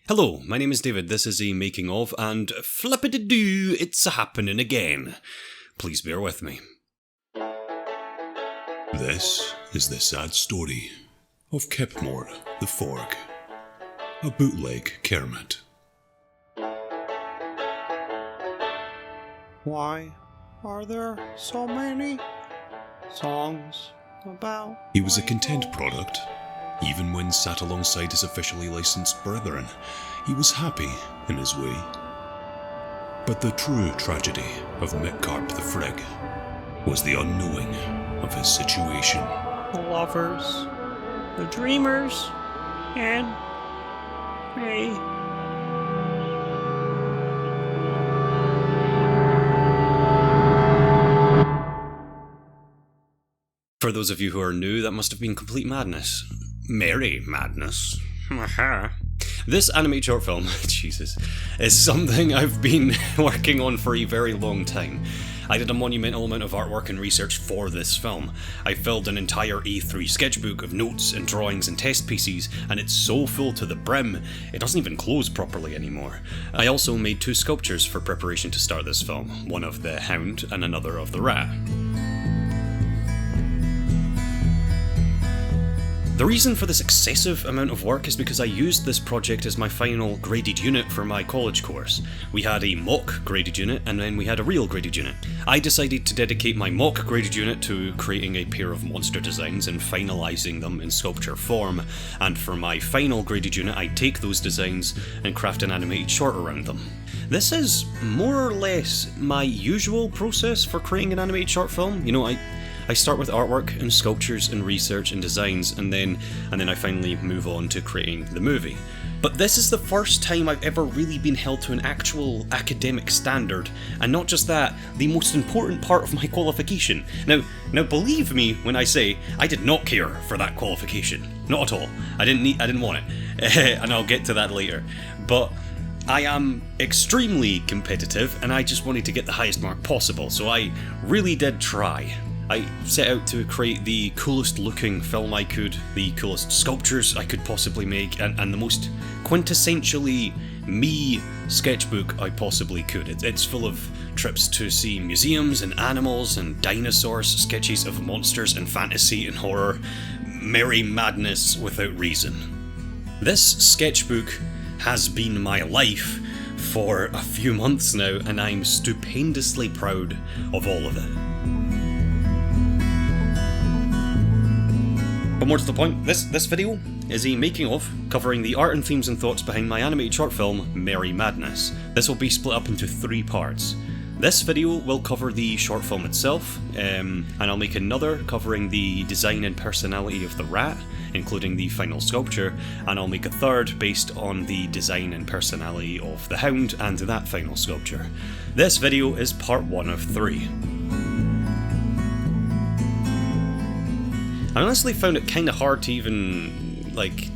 Hello, my name is David, this is a making of, and flippity-doo, it's a-happening again. Please bear with me. This is the sad story of Kipmore the Forg, a bootleg Kermit. Why are there so many songs about... He was a content product. Even when sat alongside his officially licensed brethren, he was happy in his way. But the true tragedy of Mitcarp the Frigg was the unknowing of his situation. The lovers, the dreamers, and me. For those of you who are new, that must have been complete madness. Merry madness. This animated short film, Jesus, is something I've been working on for a very long time. I did a monumental amount of artwork and research for this film. I filled an entire A3 sketchbook of notes and drawings and test pieces, and it's so full to the brim, it doesn't even close properly anymore. I also made 2 sculptures for preparation to start this film, one of the hound and another of the rat. The reason for this excessive amount of work is because I used this project as my final graded unit for my college course. We had a mock graded unit and then we had a real graded unit. I decided to dedicate my mock graded unit to creating a pair of monster designs and finalising them in sculpture form, and for my final graded unit I'd take those designs and craft an animated short around them. This is more or less my usual process for creating an animated short film. You know, I start with artwork and sculptures and research and designs, and then I finally move on to creating the movie. But this is the first time I've ever really been held to an actual academic standard, and not just that, the most important part of my qualification. Now believe me when I say I did not care for that qualification. Not at all. I didn't want it. And I'll get to that later. But I am extremely competitive, and I just wanted to get the highest mark possible, so I really did try. I set out to create the coolest looking film I could, the coolest sculptures I could possibly make, and the most quintessentially me sketchbook I possibly could. It's full of trips to see museums and animals and dinosaurs, sketches of monsters and fantasy and horror, merry madness without reason. This sketchbook has been my life for a few months now, and I'm stupendously proud of all of it. But more to the point, this video is a making of, covering the art and themes and thoughts behind my animated short film, Merry Madness. This will be split up into 3 parts. This video will cover the short film itself, and I'll make another covering the design and personality of the rat, including the final sculpture, and I'll make a third based on the design and personality of the hound and that final sculpture. This video is part 1 of 3. I honestly found it kind of hard to even,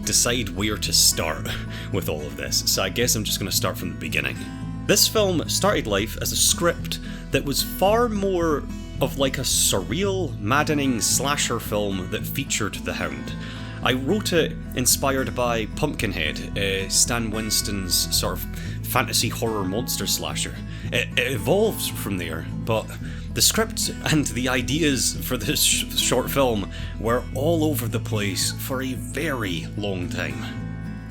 decide where to start with all of this, so I guess I'm just going to start from the beginning. This film started life as a script that was far more of like a surreal, maddening slasher film that featured the hound. I wrote it inspired by Pumpkinhead, Stan Winston's sort of fantasy horror monster slasher. It evolved from there, but the script and the ideas for this short film were all over the place for a very long time.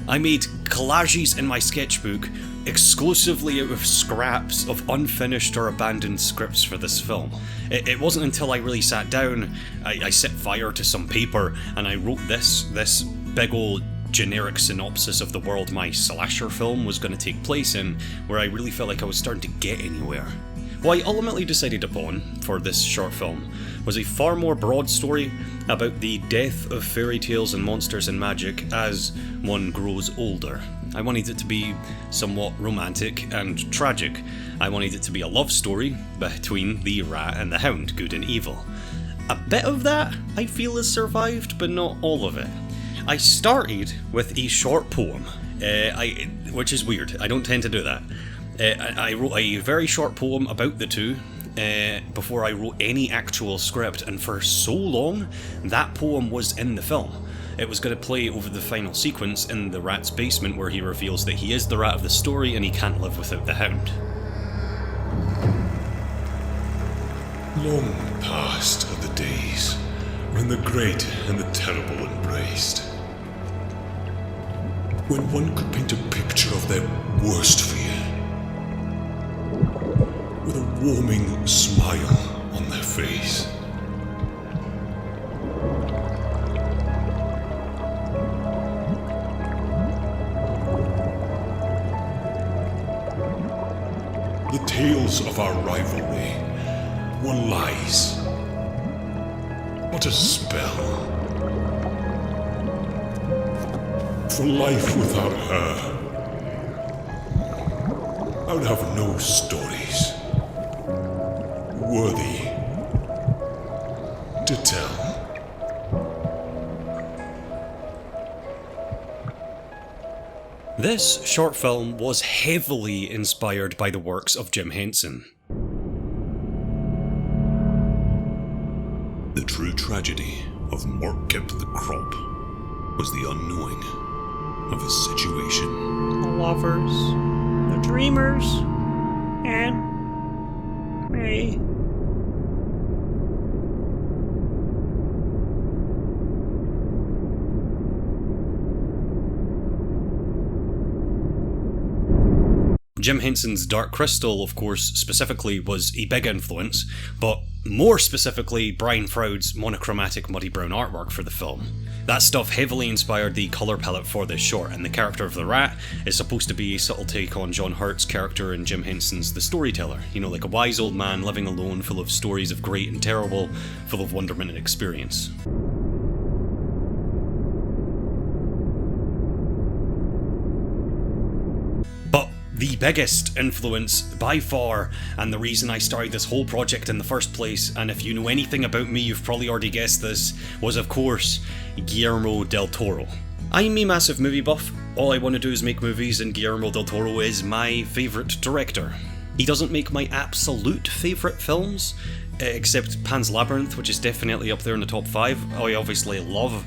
I made collages in my sketchbook exclusively out of scraps of unfinished or abandoned scripts for this film. It wasn't until I really sat down, I set fire to some paper, and I wrote this big old generic synopsis of the world my slasher film was going to take place in, where I really felt like I was starting to get anywhere. What I ultimately decided upon for this short film was a far more broad story about the death of fairy tales and monsters and magic as one grows older. I wanted it to be somewhat romantic and tragic. I wanted it to be a love story between the rat and the hound, good and evil. A bit of that I feel has survived, but not all of it. I started with a short poem, which is weird. I don't tend to do that. I wrote a very short poem about the two, before I wrote any actual script, and for so long, that poem was in the film. It was going to play over the final sequence in the rat's basement where he reveals that he is the rat of the story and he can't live without the hound. Long past are the days when the great and the terrible embraced. When one could paint a picture of their worst fear, with a warming smile on their face. The tales of our rivalry were lies. What a spell. For life without her, I would have no stories worthy to tell. This short film was heavily inspired by the works of Jim Henson. The true tragedy of Mortkip the Crop was the unknowing of his situation. The lovers, the dreamers, and me. Jim Henson's Dark Crystal, of course, specifically was a big influence, but more specifically, Brian Froud's monochromatic muddy brown artwork for the film. That stuff heavily inspired the colour palette for this short, and the character of the rat is supposed to be a subtle take on John Hurt's character in Jim Henson's The Storyteller. You know, like a wise old man living alone, full of stories of great and terrible, full of wonderment and experience. The biggest influence, by far, and the reason I started this whole project in the first place, and if you know anything about me, you've probably already guessed this, was of course, Guillermo del Toro. I'm a massive movie buff, all I want to do is make movies, and Guillermo del Toro is my favourite director. He doesn't make my absolute favourite films, except Pan's Labyrinth, which is definitely up there in the top 5. I obviously love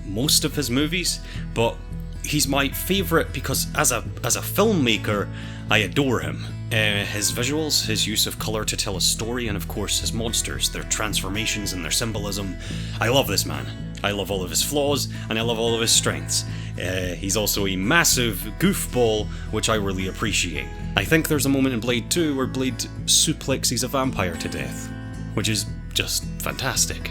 most of his movies, but he's my favourite because as a filmmaker, I adore him. His visuals, his use of colour to tell a story, and of course his monsters, their transformations and their symbolism. I love this man. I love all of his flaws, and I love all of his strengths. He's also a massive goofball, which I really appreciate. I think there's a moment in Blade 2 where Blade suplexes a vampire to death, which is just fantastic.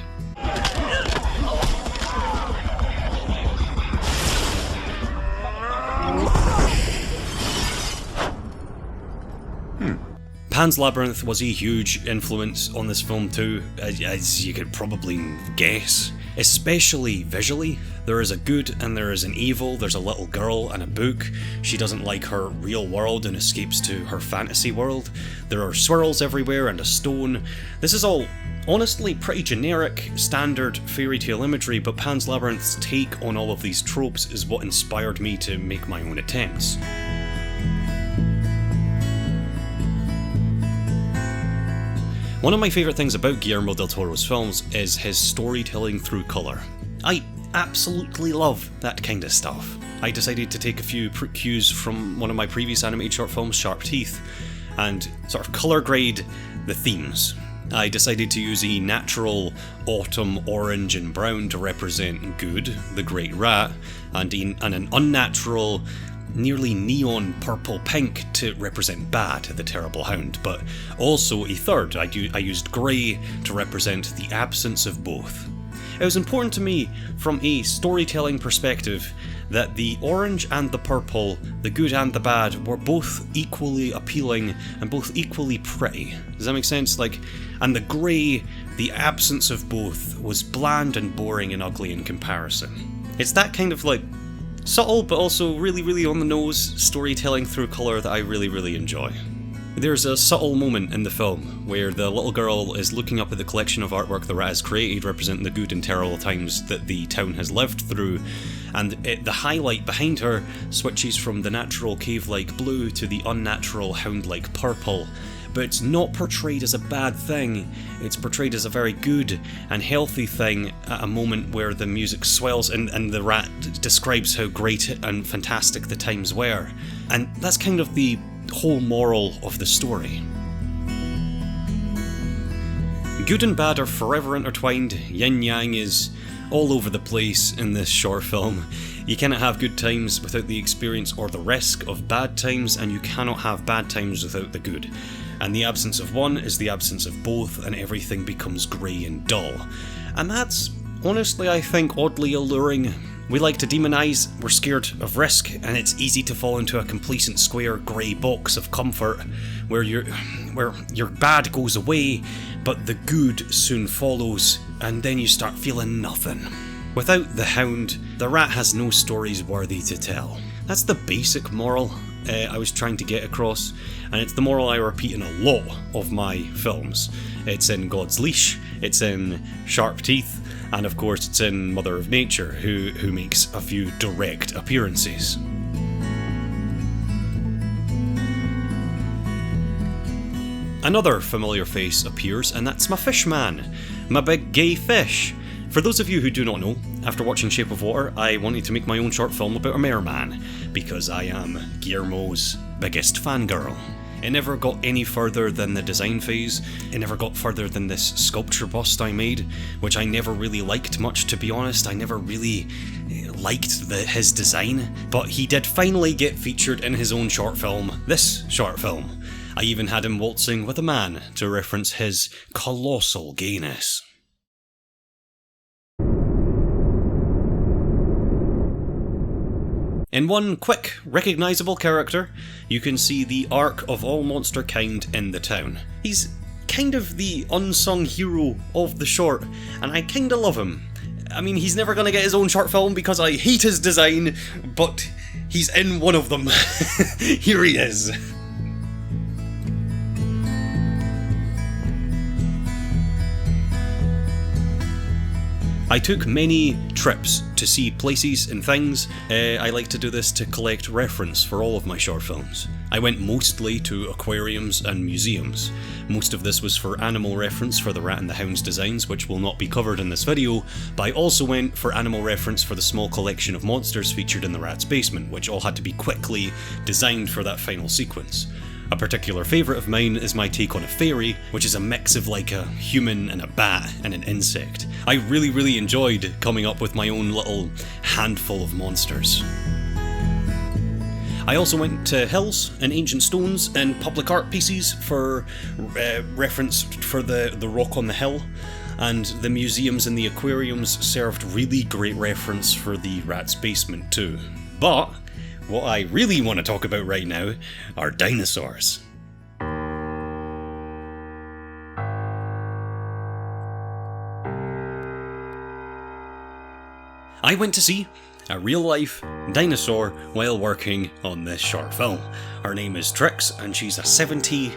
Pan's Labyrinth was a huge influence on this film too, as you could probably guess. Especially visually, there is a good and there is an evil. There's a little girl and a book. She doesn't like her real world and escapes to her fantasy world. There are swirls everywhere and a stone. This is all honestly pretty generic, standard fairy tale imagery, but Pan's Labyrinth's take on all of these tropes is what inspired me to make my own attempts. One of my favourite things about Guillermo del Toro's films is his storytelling through colour. I absolutely love that kind of stuff. I decided to take a few cues from one of my previous animated short films, Sharp Teeth, and sort of colour grade the themes. I decided to use a natural autumn orange and brown to represent good, the great rat, and an unnatural nearly neon purple pink to represent bad, the terrible hound, but also a third. I used grey to represent the absence of both. It was important to me from a storytelling perspective that the orange and the purple, the good and the bad, were both equally appealing and both equally pretty. Does that make sense? And the grey, the absence of both, was bland and boring and ugly in comparison. It's that kind of subtle but also really, really on the nose storytelling through colour that I really, really enjoy. There's a subtle moment in the film where the little girl is looking up at the collection of artwork the rat has created, representing the good and terrible times that the town has lived through, and the highlight behind her switches from the natural cave-like blue to the unnatural hound-like purple, but it's not portrayed as a bad thing. It's portrayed as a very good and healthy thing at a moment where the music swells and the rat describes how great and fantastic the times were. And that's kind of the whole moral of the story. Good and bad are forever intertwined. Yin-yang is all over the place in this short film. You cannot have good times without the experience or the risk of bad times, and you cannot have bad times without the good. And the absence of one is the absence of both, and everything becomes grey and dull. And that's, honestly, I think, oddly alluring. We like to demonise, we're scared of risk, and it's easy to fall into a complacent square grey box of comfort where your bad goes away, but the good soon follows, and then you start feeling nothing. Without the hound, the rat has no stories worthy to tell. That's the basic moral I was trying to get across, and it's the moral I repeat in a lot of my films. It's in God's Leash, it's in Sharp Teeth, and of course it's in Mother of Nature, who makes a few direct appearances. Another familiar face appears, and that's my fish man, my big gay fish. For those of you who do not know, after watching Shape of Water, I wanted to make my own short film about a merman, because I am Guillermo's biggest fangirl. It never got any further than the design phase, it never got further than this sculpture bust I made, which I never really liked much, to be honest. I never really liked his design, but he did finally get featured in his own short film, this short film. I even had him waltzing with a man to reference his colossal gayness. In one quick, recognisable character, you can see the arc of all monster kind in the town. He's kind of the unsung hero of the short, and I kinda love him. I mean, he's never gonna get his own short film because I hate his design, but he's in one of them. Here he is. I took many trips to see places and things. I like to do this to collect reference for all of my short films. I went mostly to aquariums and museums. Most of this was for animal reference for the Rat and the Hound's designs, which will not be covered in this video, but I also went for animal reference for the small collection of monsters featured in the Rat's basement, which all had to be quickly designed for that final sequence. A particular favourite of mine is my take on a fairy, which is a mix of like a human and a bat and an insect. I really enjoyed coming up with my own little handful of monsters. I also went to hills and ancient stones and public art pieces for reference for the rock on the hill, and the museums and the aquariums served really great reference for the Rat's basement too. But what I really want to talk about right now are dinosaurs. I went to see a real-life dinosaur while working on this short film. Her name is Trix, and she's a 70%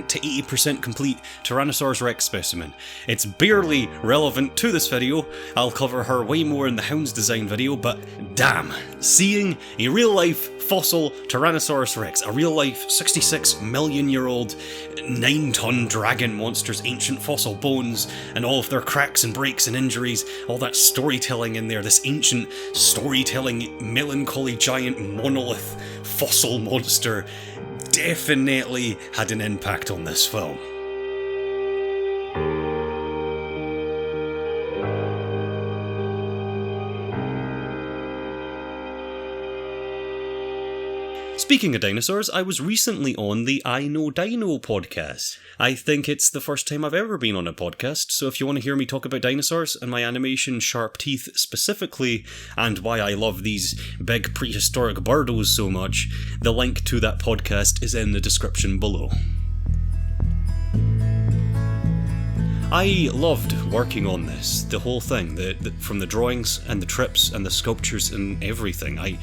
to 80% complete Tyrannosaurus Rex specimen. It's barely relevant to this video, I'll cover her way more in the Hound's design video, but damn, seeing a real-life fossil Tyrannosaurus Rex, a real-life 66 million year old 9-ton dragon monster's ancient fossil bones, and all of their cracks and breaks and injuries, all that storytelling in there, this ancient storytelling melancholy giant monolith fossil monster definitely had an impact on this film. Speaking of dinosaurs, I was recently on the I Know Dino podcast. I think it's the first time I've ever been on a podcast, so if you want to hear me talk about dinosaurs and my animation Sharp Teeth specifically, and why I love these big prehistoric birdos so much, the link to that podcast is in the description below. I loved working on this, the whole thing, from the drawings and the trips and the sculptures and everything. I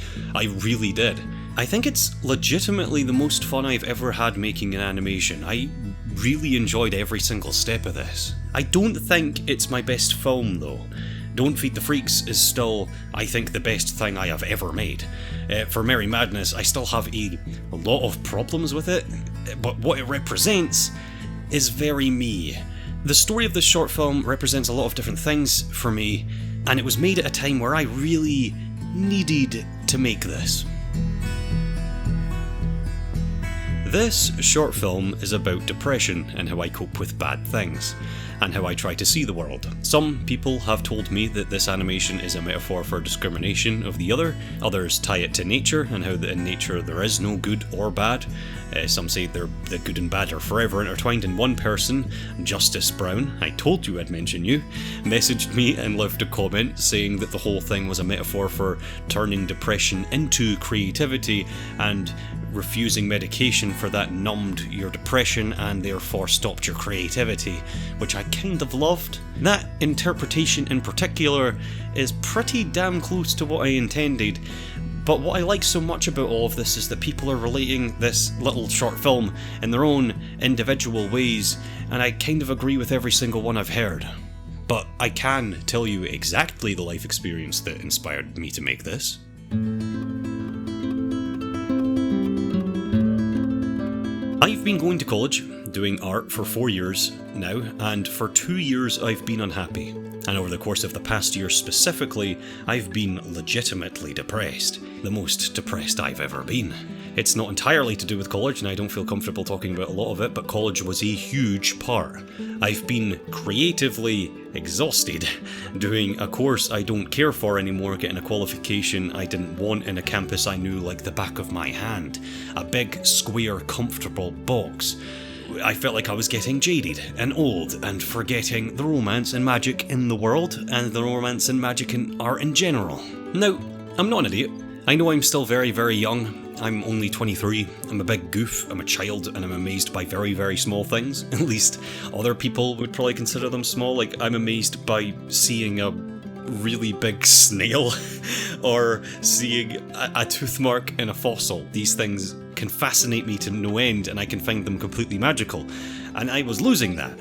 really did. I think it's legitimately the most fun I've ever had making an animation. I really enjoyed every single step of this. I don't think it's my best film though. Don't Feed the Freaks is still, I think, the best thing I have ever made. For Merry Madness, I still have a lot of problems with it, but what it represents is very me. The story of this short film represents a lot of different things for me, and it was made at a time where I really needed to make this. This short film is about depression and how I cope with bad things, and how I try to see the world. Some people have told me that this animation is a metaphor for discrimination of the other, others tie it to nature and how in nature there is no good or bad. Some say the good and bad are forever intertwined, and one person, Justice Brown, I told you I'd mention you, messaged me and left a comment saying that the whole thing was a metaphor for turning depression into creativity, and refusing medication for that numbed your depression and therefore stopped your creativity, which I kind of loved. That interpretation in particular is pretty damn close to what I intended, but what I like so much about all of this is that people are relating this little short film in their own individual ways, and I kind of agree with every single one I've heard. But I can tell you exactly the life experience that inspired me to make this. I've been going to college, doing art for 4 years now, and for 2 years I've been unhappy. And over the course of the past year specifically, I've been legitimately depressed. The most depressed I've ever been. It's not entirely to do with college, and I don't feel comfortable talking about a lot of it, but college was a huge part. I've been creatively exhausted, doing a course I don't care for anymore, getting a qualification I didn't want in a campus I knew like the back of my hand. A big, square, comfortable box. I felt like I was getting jaded and old and forgetting the romance and magic in the world and the romance and magic in art in general. Now, I'm not an idiot. I know I'm still very, very young. I'm only 23, I'm a big goof, I'm a child, and I'm amazed by very, very small things. At least other people would probably consider them small. Like, I'm amazed by seeing a really big snail or seeing a tooth mark in a fossil. These things can fascinate me to no end, and I can find them completely magical. And I was losing that.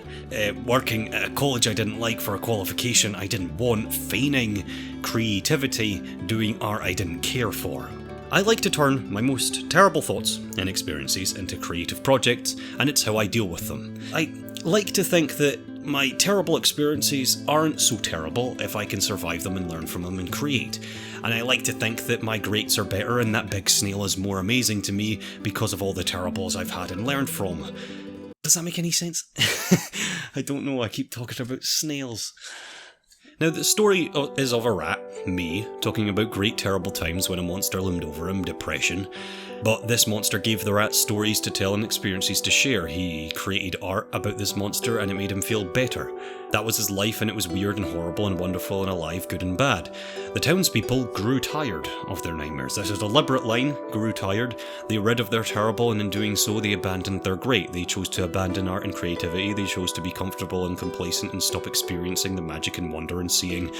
Working at a college I didn't like for a qualification I didn't want, feigning creativity, doing art I didn't care for. I like to turn my most terrible thoughts and experiences into creative projects, and it's how I deal with them. I like to think that my terrible experiences aren't so terrible if I can survive them and learn from them and create. And I like to think that my greats are better and that big snail is more amazing to me because of all the terribles I've had and learned from. Does that make any sense? I don't know, I keep talking about snails. Now, the story is of a rat, me, talking about great terrible times when a monster loomed over him, depression. But this monster gave the rat stories to tell and experiences to share. He created art about this monster and it made him feel better. That was his life, and it was weird and horrible and wonderful and alive, good and bad. The townspeople grew tired of their nightmares. This is a deliberate line, grew tired. They rid of their terrible, and in doing so they abandoned their great. They chose to abandon art and creativity. They chose to be comfortable and complacent and stop experiencing the magic and wonder and seeing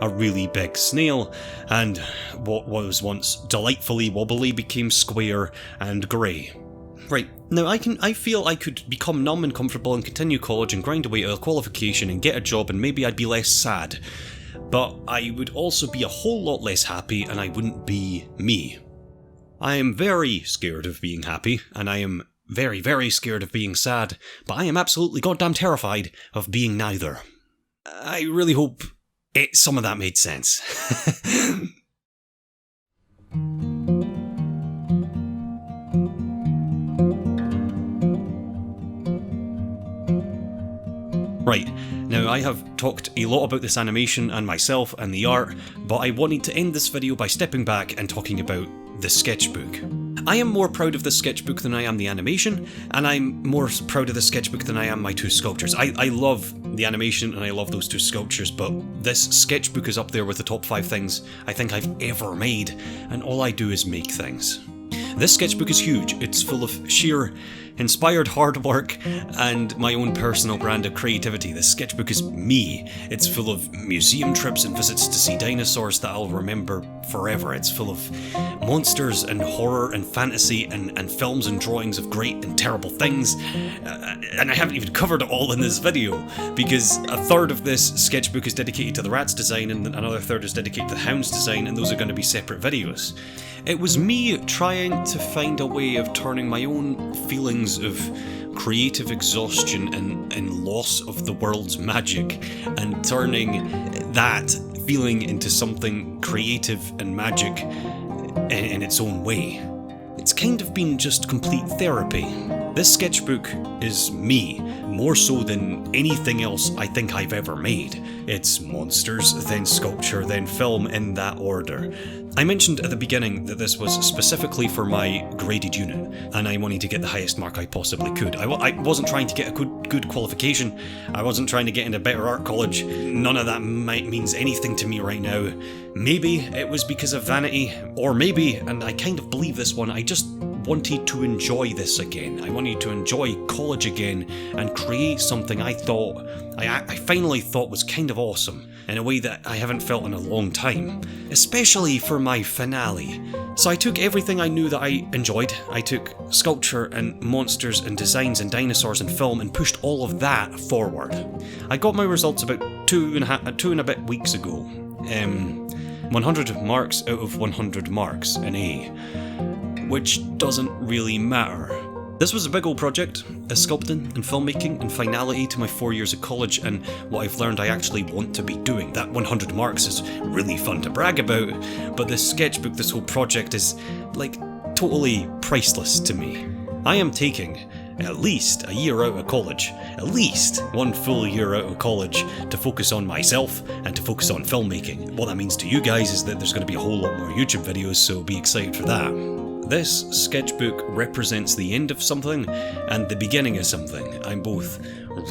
a really big snail, and what was once delightfully wobbly became square and grey. Right, now I feel I could become numb and comfortable and continue college and grind away at a qualification and get a job, and maybe I'd be less sad. But I would also be a whole lot less happy, and I wouldn't be me. I am very scared of being happy, and I am very, very scared of being sad, but I am absolutely goddamn terrified of being neither. I really hope some of that made sense. Right, now I have talked a lot about this animation and myself and the art, but I wanted to end this video by stepping back and talking about the sketchbook. I am more proud of the sketchbook than I am the animation, and I'm more proud of the sketchbook than I am my two sculptures. I love the animation and I love those two sculptures, but this sketchbook is up there with the top 5 things I think I've ever made, and all I do is make things. This sketchbook is huge. It's full of sheer inspired hard work and my own personal brand of creativity. This sketchbook is me. It's full of museum trips and visits to see dinosaurs that I'll remember forever. It's full of monsters and horror and fantasy and films and drawings of great and terrible things. And I haven't even covered it all in this video, because a third of this sketchbook is dedicated to the rat's design and another third is dedicated to the hound's design, and those are going to be separate videos. It was me trying to find a way of turning my own feelings of creative exhaustion and loss of the world's magic and turning that feeling into something creative and magic in its own way. It's kind of been just complete therapy. This sketchbook is me, more so than anything else I think I've ever made. It's monsters, then sculpture, then film, in that order. I mentioned at the beginning that this was specifically for my graded unit, and I wanted to get the highest mark I possibly could. I wasn't trying to get a good qualification. I wasn't trying to get into better art college. None of that means anything to me right now. Maybe it was because of vanity, or maybe, and I kind of believe this one, I just wanted to enjoy this again. I wanted to enjoy college again and create something I finally thought was kind of awesome, in a way that I haven't felt in a long time, especially for my finale. So I took everything I knew that I enjoyed. I took sculpture and monsters and designs and dinosaurs and film and pushed all of that forward. I got my results about two and a bit weeks ago. 100 marks out of 100 marks, an A, which doesn't really matter. This was a big old project, a sculpting and filmmaking and finality to my 4 years of college and what I've learned I actually want to be doing. That 100 marks is really fun to brag about, but this sketchbook, this whole project is, like, totally priceless to me. I am taking at least a year out of college, at least 1 full year out of college, to focus on myself and to focus on filmmaking. What that means to you guys is that there's going to be a whole lot more YouTube videos, so be excited for that. This sketchbook represents the end of something and the beginning of something. I'm both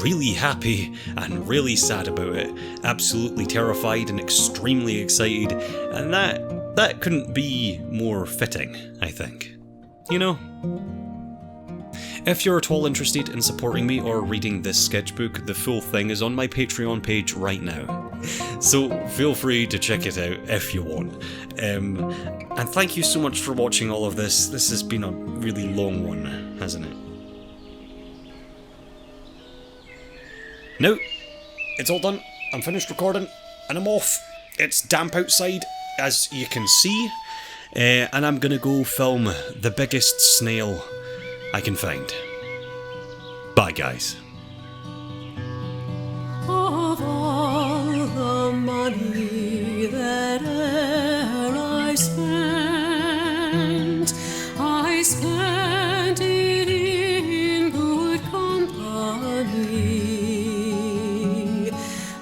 really happy and really sad about it, absolutely terrified and extremely excited, and that couldn't be more fitting, I think. You know? If you're at all interested in supporting me or reading this sketchbook, the full thing is on my Patreon page right now. So feel free to check it out if you want. And thank you so much for watching all of this. This has been a really long one, hasn't it? Now, it's all done. I'm finished recording and I'm off. It's damp outside, as you can see. And I'm gonna go film the biggest snail I can find. Bye, guys. Of all the money that e'er I spent it in good company,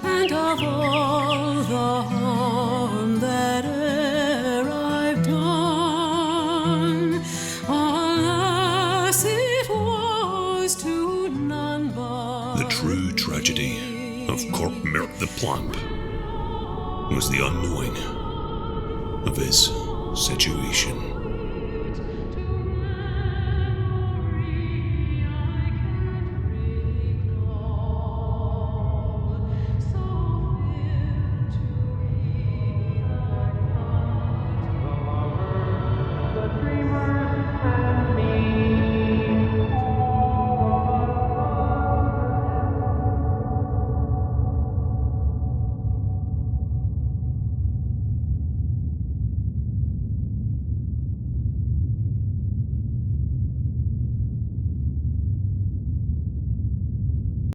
and of all the harm that e'er I've done, alas, it was to none but The true tragedy of Corpmert the Plump was the unknowing of his situation.